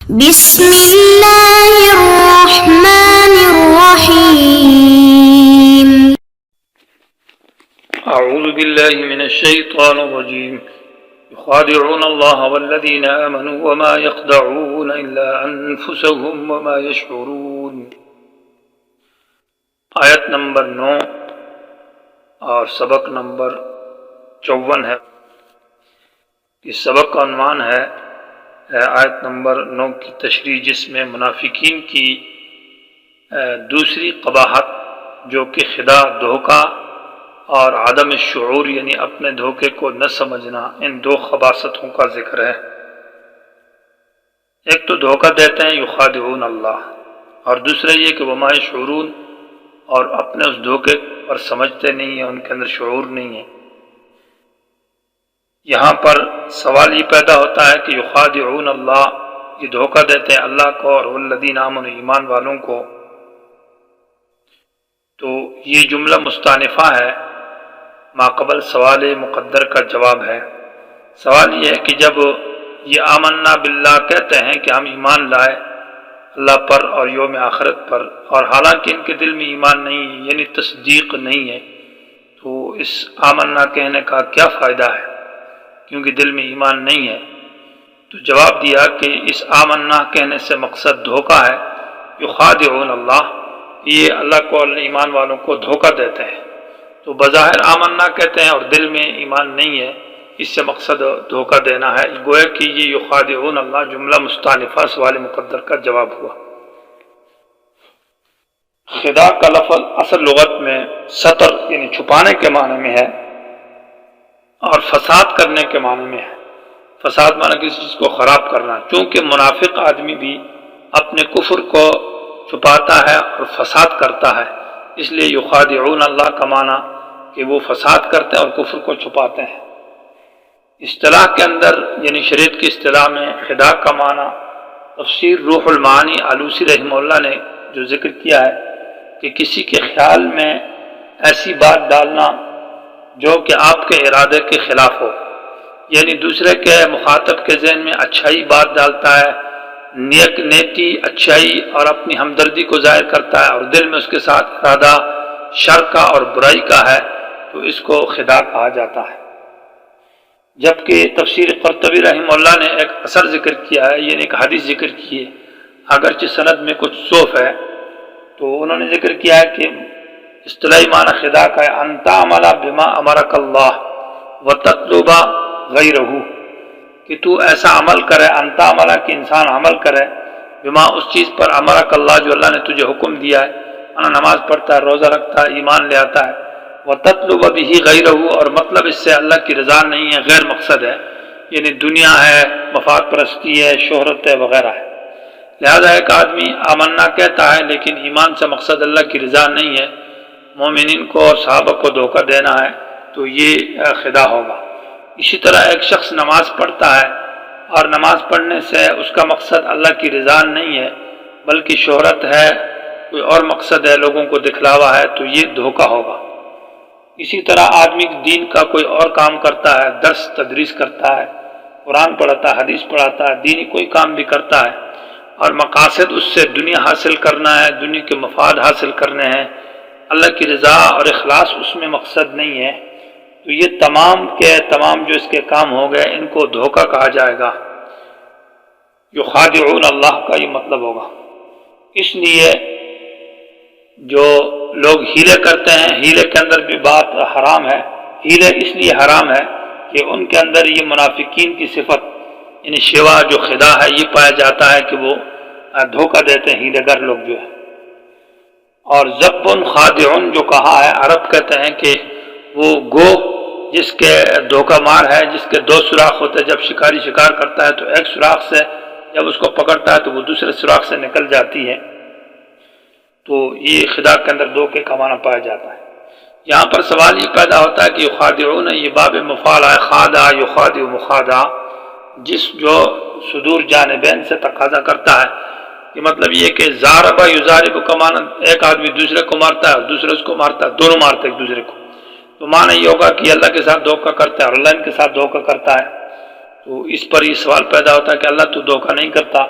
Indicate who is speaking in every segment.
Speaker 1: بسم الله الرحمن الرحيم.
Speaker 2: أعوذ بالله من الشيطان الرجيم. يخادعون الله والذين آمنوا وما يخدعون إلا أنفسهم وما يشعرون. آیت نمبر 9 اور سبق نمبر 54 ہے. اس سبق کا عنوان ہے آیت نمبر 9 کی تشریح، جس میں منافقین کی دوسری قباحت جو کہ خداع، دھوکہ اور عدم شعور یعنی اپنے دھوکے کو نہ سمجھنا، ان دو خباثتوں کا ذکر ہے. ایک تو دھوکہ دیتے ہیں یخادعون اللہ، اور دوسرا یہ کہ وما یشعرون، اور اپنے اس دھوکے پر سمجھتے نہیں ہیں، ان کے اندر شعور نہیں ہے. یہاں پر سوال یہ پیدا ہوتا ہے کہ یخادعون اللہ، یہ دھوکہ دیتے ہیں اللہ کو اور والذین آمنوا، ایمان والوں کو. تو یہ جملہ مستانفہ ہے، ما قبل سوال مقدر کا جواب ہے. سوال یہ ہے کہ جب یہ آمنا باللہ کہتے ہیں کہ ہم ایمان لائے اللہ پر اور یوم آخرت پر، اور حالانکہ ان کے دل میں ایمان نہیں ہے یعنی تصدیق نہیں ہے، تو اس آمنا کہنے کا کیا فائدہ ہے کیونکہ دل میں ایمان نہیں ہے. تو جواب دیا کہ اس آمنا کہنے سے مقصد دھوکہ ہے. یخادعون اللہ، یہ اللہ کو اور ایمان والوں کو دھوکہ دیتے ہیں. تو بظاہر آمنا کہتے ہیں اور دل میں ایمان نہیں ہے، اس سے مقصد دھوکہ دینا ہے. گویا کہ یہ یخادعون اللہ جملہ مستانفہ سوال مقدر کا جواب ہوا. خداع کا لفظ اصل لغت میں ستر یعنی چھپانے کے معنی میں ہے، اور فساد کرنے کے معنی میں ہے. فساد معنی کسی چیز کو خراب کرنا. چونکہ منافق آدمی بھی اپنے کفر کو چھپاتا ہے اور فساد کرتا ہے، اس لیے یخادعون اللہ کا معنی کہ وہ فساد کرتے ہیں اور کفر کو چھپاتے ہیں. اصطلاح کے اندر یعنی شریعت کی اصطلاح میں خداع کا معنی تفسیر روح المعانی آلوسی رحمہ اللہ نے جو ذکر کیا ہے کہ کسی کے خیال میں ایسی بات ڈالنا جو کہ آپ کے ارادے کے خلاف ہو، یعنی دوسرے کے مخاطب کے ذہن میں اچھائی بات ڈالتا ہے، نیکی اچھائی اور اپنی ہمدردی کو ظاہر کرتا ہے، اور دل میں اس کے ساتھ ارادہ شر کا اور برائی کا ہے، تو اس کو خداع کہا جاتا ہے. جبکہ تفسیر قرطبی رحمہ اللہ نے ایک اثر ذکر کیا ہے، یعنی ایک حدیث ذکر کی ہے، اگرچہ سند میں کچھ ضعف ہے، تو انہوں نے ذکر کیا ہے کہ اصطلاحی معنی خداع کا ہے ان تعمل بما امرک اللہ وتطلب غیرہ، کہ تو ایسا عمل کرے، ان تعمل کہ انسان عمل کرے، بما اس چیز پر امرک اللہ جو اللہ نے تجھے حکم دیا ہے، نماز پڑھتا ہے، روزہ رکھتا ہے، ایمان لے آتا ہے، وتطلب به غیرہ، اور مطلب اس سے اللہ کی رضا نہیں ہے، غیر مقصد ہے، یعنی دنیا ہے، مفاد پرستی ہے، شہرت ہے وغیرہ ہے. لہذا ایک آدمی آمنا کہتا ہے لیکن ایمان سے مقصد اللہ کی رضا نہیں ہے، مومنین کو اور صحابہ کو دھوکہ دینا ہے، تو یہ خداع ہوگا. اسی طرح ایک شخص نماز پڑھتا ہے اور نماز پڑھنے سے اس کا مقصد اللہ کی رضا نہیں ہے بلکہ شہرت ہے، کوئی اور مقصد ہے، لوگوں کو دکھلاوا ہے، تو یہ دھوکہ ہوگا. اسی طرح آدمی دین کا کوئی اور کام کرتا ہے، درس تدریس کرتا ہے، قرآن پڑھاتا ہے، حدیث پڑھاتا ہے، دینی کوئی کام بھی کرتا ہے، اور مقاصد اس سے دنیا حاصل کرنا ہے، دنیا کے مفاد حاصل کرنے ہیں، اللہ کی رضا اور اخلاص اس میں مقصد نہیں ہے، تو یہ تمام کے تمام جو اس کے کام ہو گئے ان کو دھوکہ کہا جائے گا. یخادعون اللہ کا یہ مطلب ہوگا. اس لیے جو لوگ ہیلے کرتے ہیں، ہیلے کے اندر بھی بات حرام ہے. ہیلے اس لیے حرام ہے کہ ان کے اندر یہ منافقین کی صفت یعنی شیوا جو خداع ہے یہ پایا جاتا ہے کہ وہ دھوکہ دیتے ہیں، ہیلے گر لوگ جو ہے. اور ضب خادعن جو کہا ہے، عرب کہتے ہیں کہ وہ گو جس کے دھوکہ مار ہے، جس کے دو سوراخ ہوتے ہیں، جب شکاری شکار کرتا ہے تو ایک سوراخ سے جب اس کو پکڑتا ہے تو وہ دوسرے سوراخ سے نکل جاتی ہے، تو یہ خداع کے اندر دھوکے کا معنی پایا جاتا ہے. یہاں پر سوال یہ پیدا ہوتا ہے کہ یخادعون، یہ باب مفعول ہے، خادع یخادع مخادع، جس جو صدور جانبین سے تقاضا کرتا ہے. یہ مطلب یہ کہ ضارب یضارب کا معنی ایک آدمی دوسرے کو مارتا ہے اور دوسرے اس کو مارتا ہے، دونوں مارتے ایک دوسرے کو، تو معنی یہ ہوگا کہ اللہ کے ساتھ دھوکہ کرتا ہے اور اللہ ان کے ساتھ دھوکہ کرتا ہے. تو اس پر یہ سوال پیدا ہوتا ہے کہ اللہ تو دھوکہ نہیں کرتا،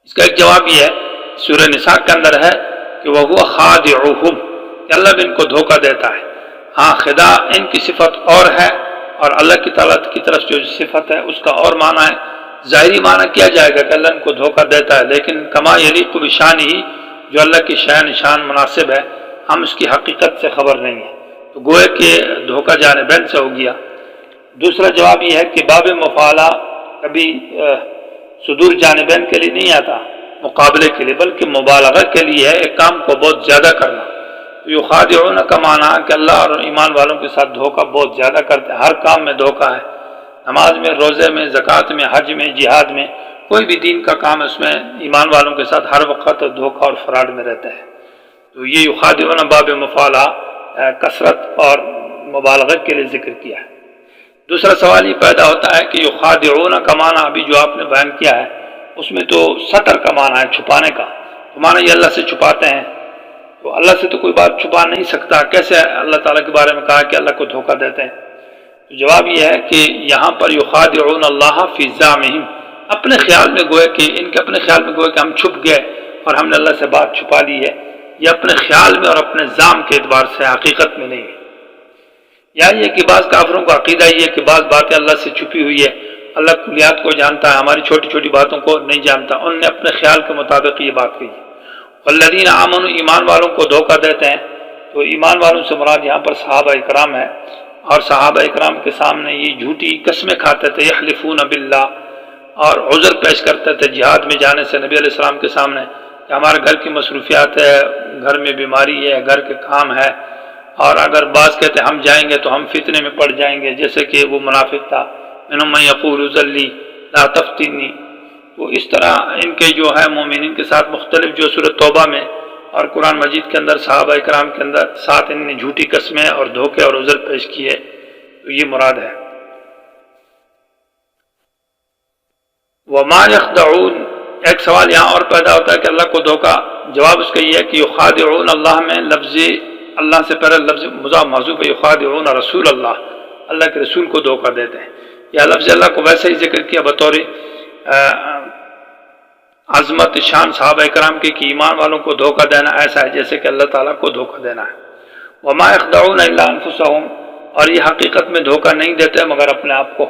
Speaker 2: اس کا ایک جواب یہ ہے سورہ نساء کے اندر ہے کہ وَهُوَ خَادِعُهُمْ کہ اللہ بھی ان کو دھوکہ دیتا ہے. ہاں خدا ان کی صفت اور ہے اور اللہ کی تعالیٰ کی طرف جو صفت ہے اس کا اور معنی ہے. ظاہری معنی کیا جائے گا کہ اللہ ان کو دھوکہ دیتا ہے، لیکن کما یلیق بشانہ جو اللہ کی شان نشان مناسب ہے ہم اس کی حقیقت سے خبر نہیں ہے، تو گوئے کہ دھوکہ جانبین سے ہو گیا. دوسرا جواب یہ ہے کہ باب مفعلہ کبھی صدور جانبین کے لیے نہیں آتا مقابلے کے لیے، بلکہ مبالغہ کے لیے ہے، ایک کام کو بہت زیادہ کرنا. یخادعون کا معنی ہے کہ اللہ اور ایمان والوں کے ساتھ دھوکہ بہت زیادہ کرتے ہیں. ہر کام میں دھوکہ ہے، نماز میں، روزے میں، زکوٰۃ میں، حج میں، جہاد میں، کوئی بھی دین کا کام ہے اس میں ایمان والوں کے ساتھ ہر وقت دھوکہ اور فراڈ میں رہتا ہے. تو یہ یخادعون باب مفعلہ کثرت اور مبالغہ کے لیے ذکر کیا ہے. دوسرا سوال یہ پیدا ہوتا ہے کہ یخادعون کا معنی ابھی جو آپ نے بیان کیا ہے اس میں تو ستر کا معنی ہے، چھپانے کا، تو معنی یہ اللہ سے چھپاتے ہیں، تو اللہ سے تو کوئی بات چھپا نہیں سکتا، کیسے اللہ تعالیٰ کے بارے میں کہا کہ اللہ کو دھوکہ دیتے ہیں؟ تو جواب یہ ہے کہ یہاں پر یخادعون اللہ فی زعمہم اپنے خیال میں گوئے کہ ان کے اپنے خیال میں گوئے کہ ہم چھپ گئے اور ہم نے اللہ سے بات چھپا لی ہے، یہ اپنے خیال میں اور اپنے زعم کے اعتبار سے، حقیقت میں نہیں ہے. یا یہ کہ بعض کافروں کا عقیدہ یہ ہے کہ بعض باتیں اللہ سے چھپی ہوئی ہے، اللہ کلیات کو جانتا ہے، ہماری چھوٹی چھوٹی باتوں کو نہیں جانتا، ان نے اپنے خیال کے مطابق یہ بات کہی. والذین آمنوا ایمان والوں کو دھوکہ دیتے ہیں، تو ایمان والوں سے مراد یہاں پر صحابہ اکرام ہے، اور صحابہ اکرام کے سامنے یہ جھوٹی قسمیں کھاتے تھے، یحلفون باللہ، اور عذر پیش کرتے تھے جہاد میں جانے سے نبی علیہ السلام کے سامنے کہ ہمارے گھر کی مصروفیات ہے، گھر میں بیماری ہے، گھر کے کام ہے، اور اگر بعض کہتے ہم جائیں گے تو ہم فتنے میں پڑ جائیں گے، جیسے کہ وہ منافق تھا منہم من یقول ذلی لا تفتنی. تو اس طرح ان کے جو ہے مومنین کے ساتھ مختلف جو سورۃ توبہ میں اور قرآن مجید کے اندر صحابہ اکرام کے اندر ساتھ ان نے جھوٹی قسمیں اور دھوکے اور عذر پیش کیے، تو یہ مراد ہے. وما یخدعون ایک سوال یہاں اور پیدا ہوتا ہے کہ اللہ کو دھوکہ، جواب اس کا یہ ہے کہ یخادعون اللہ میں لفظ اللہ سے پہلے لفظ مضاف محذوف ہے، یخادعون رسول اللہ، اللہ کے رسول کو دھوکہ دیتے ہیں. یا لفظ اللہ کو ویسے ہی ذکر کیا بطور عظمت شان صحابہ کرام کی کہ ایمان والوں کو دھوکہ دینا ایسا ہے جیسے کہ اللہ تعالیٰ کو دھوکہ دینا ہے. وما یخدعون الا انفسهم اور یہ حقیقت میں دھوکہ نہیں دیتے مگر اپنے آپ کو.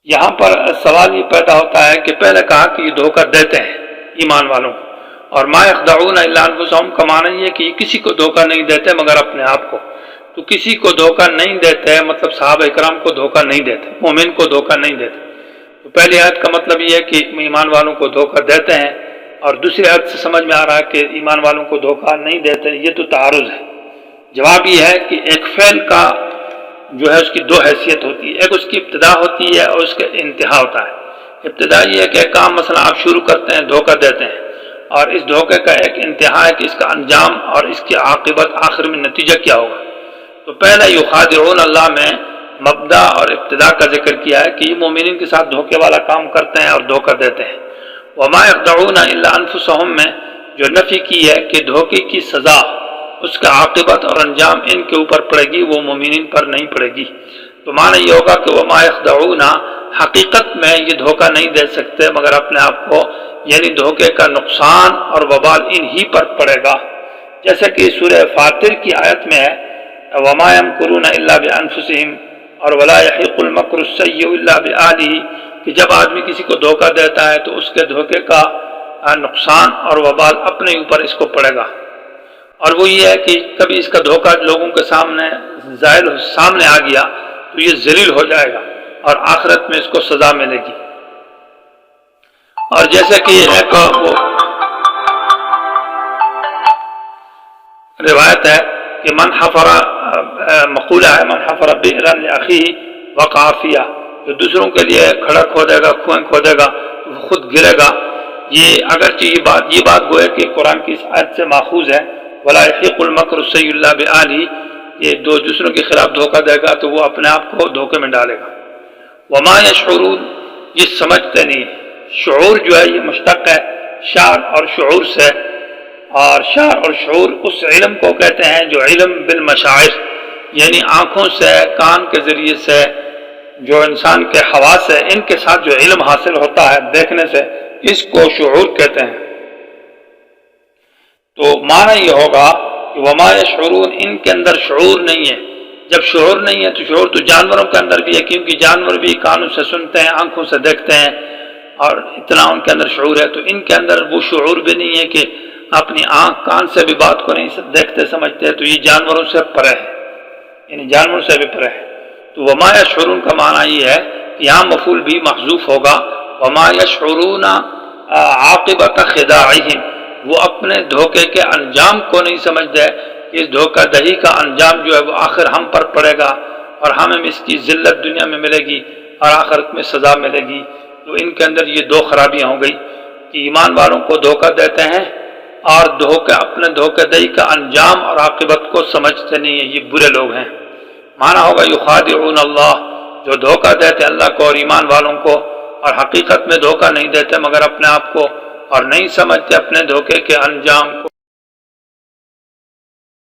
Speaker 2: یہاں پر سوال یہ پیدا ہوتا ہے کہ پہلے کہا کہ یہ دھوکہ دیتے ہیں ایمان والوں کو، اور ما یخدعون الا انفسهم کا معنی یہ کہ یہ کسی کو دھوکہ نہیں دیتے مگر اپنے آپ کو. تو کسی کو دھوکہ نہیں دیتے مطلب صحابہ اکرام کو دھوکہ نہیں دیتے، مومن کو دھوکہ نہیں دیتے. تو پہلی آیت کا مطلب یہ ہے کہ ایمان والوں کو دھوکہ دیتے ہیں، اور دوسری آیت سے سمجھ میں آ رہا ہے کہ ایمان والوں کو دھوکہ نہیں دیتے. یہ تو تعارض ہے. جواب یہ ہے کہ ایک فعل کا جو ہے اس کی دو حیثیت ہوتی ہے، ایک اس کی ابتدا ہوتی ہے اور اس کا انتہا ہوتا ہے. ابتدا یہ ہے کہ ایک کام مثلا آپ شروع کرتے ہیں، دھوکہ دیتے ہیں، اور اس دھوکے کا ایک انتہا ہے کہ اس کا انجام اور اس کی عاقبت آخر میں نتیجہ کیا ہوگا. تو پہلے یخادعون اللہ میں مبدا اور ابتدا کا ذکر کیا ہے کہ یہ مومنین کے ساتھ دھوکے والا کام کرتے ہیں اور دھوکہ دیتے ہیں. وما یخدعون الا انفسهم میں جو نفی کی ہے کہ دھوکے کی سزا، اس کا عاقبت اور انجام ان کے اوپر پڑے گی، وہ مومنین پر نہیں پڑے گی. تو معنی یہ ہوگا کہ وما یخدعون حقیقت میں یہ دھوکہ نہیں دے سکتے مگر اپنے آپ کو، یعنی دھوکے کا نقصان اور وبال ان ہی پر پڑے گا. جیسے کہ سورہ فاطر کی آیت میں ہے وما یمکرون الا بانفسهم اور ولا یحیق المکر السیء الا بآلہ، کہ جب آدمی کسی کو دھوکہ دیتا ہے تو اس کے دھوکے کا نقصان اور وبال اپنے اوپر اس کو پڑے گا. اور وہ یہ ہے کہ کبھی اس کا دھوکہ لوگوں کے سامنے سامنے آ گیا تو یہ ذلیل ہو جائے گا اور آخرت میں اس کو سزا ملے گی. اور جیسے کہ ایک وہ روایت ہے کہ من حفر مقولہ ہے من حفر بئرا لاخیہ وقع فیہا، جو دوسروں کے لیے کھڑا کھودے گا، کنویں کھودے گا تو وہ خود گرے گا. یہ اگرچہ یہ بات گوئے کہ قرآن کی اس آیت سے ماخوذ ہے ولا یحیق المکر السیء الا بآلہ، یہ دو دوسروں کے خلاف دھوکہ دے گا تو وہ اپنے آپ کو دھوکے میں ڈالے گا. وما یشعرون یہ سمجھتے نہیں. شعور جو ہے یہ مشتق ہے شعر اور شعور سے، اور شعر اور شعور اس علم کو کہتے ہیں جو علم بالمشاعر، یعنی آنکھوں سے، کان کے ذریعے سے جو انسان کے حواس ہے ان کے ساتھ جو علم حاصل ہوتا ہے دیکھنے سے، اس کو شعور کہتے ہیں۔ تو معنی یہ ہوگا کہ وما یشعرون، ان کے اندر شعور نہیں ہے۔ جب شعور نہیں ہے تو شعور تو جانوروں کے اندر بھی ہے، کیونکہ جانور بھی کانوں سے سنتے ہیں، آنکھوں سے دیکھتے ہیں، اور اتنا ان کے اندر شعور ہے۔ تو ان کے اندر وہ شعور بھی نہیں ہے کہ اپنی آنکھ کان سے بھی بات کو نہیں دیکھتے سمجھتے، تو یہ جانوروں سے پرے ہے، یعنی جانوروں سے بھی پرے ہے۔ تو وما یشعرون کا معنی یہ ہے کہ یہاں مفعول بھی محذوف ہوگا، وما یشعرون عاقبت خداعہم، وہ اپنے دھوکے کے انجام کو نہیں سمجھتے، اس دھوکہ دہی کا انجام جو ہے وہ آخر ہم پر پڑے گا، اور ہمیں اس کی ذلت دنیا میں ملے گی اور آخرت میں سزا ملے گی۔ تو ان کے اندر یہ دو خرابیاں ہو گئی کہ ایمان والوں کو دھوکہ دیتے ہیں، اور اپنے دھوکہ دہی کا انجام اور عاقبت کو سمجھتے نہیں ہیں، یہ برے لوگ ہیں۔ معنی ہوگا یخادعون اللہ، جو دھوکہ دیتے اللہ کو اور ایمان والوں کو، اور حقیقت میں دھوکہ نہیں دیتے مگر اپنے آپ کو، اور نہیں سمجھتے اپنے دھوکے کے انجام کو۔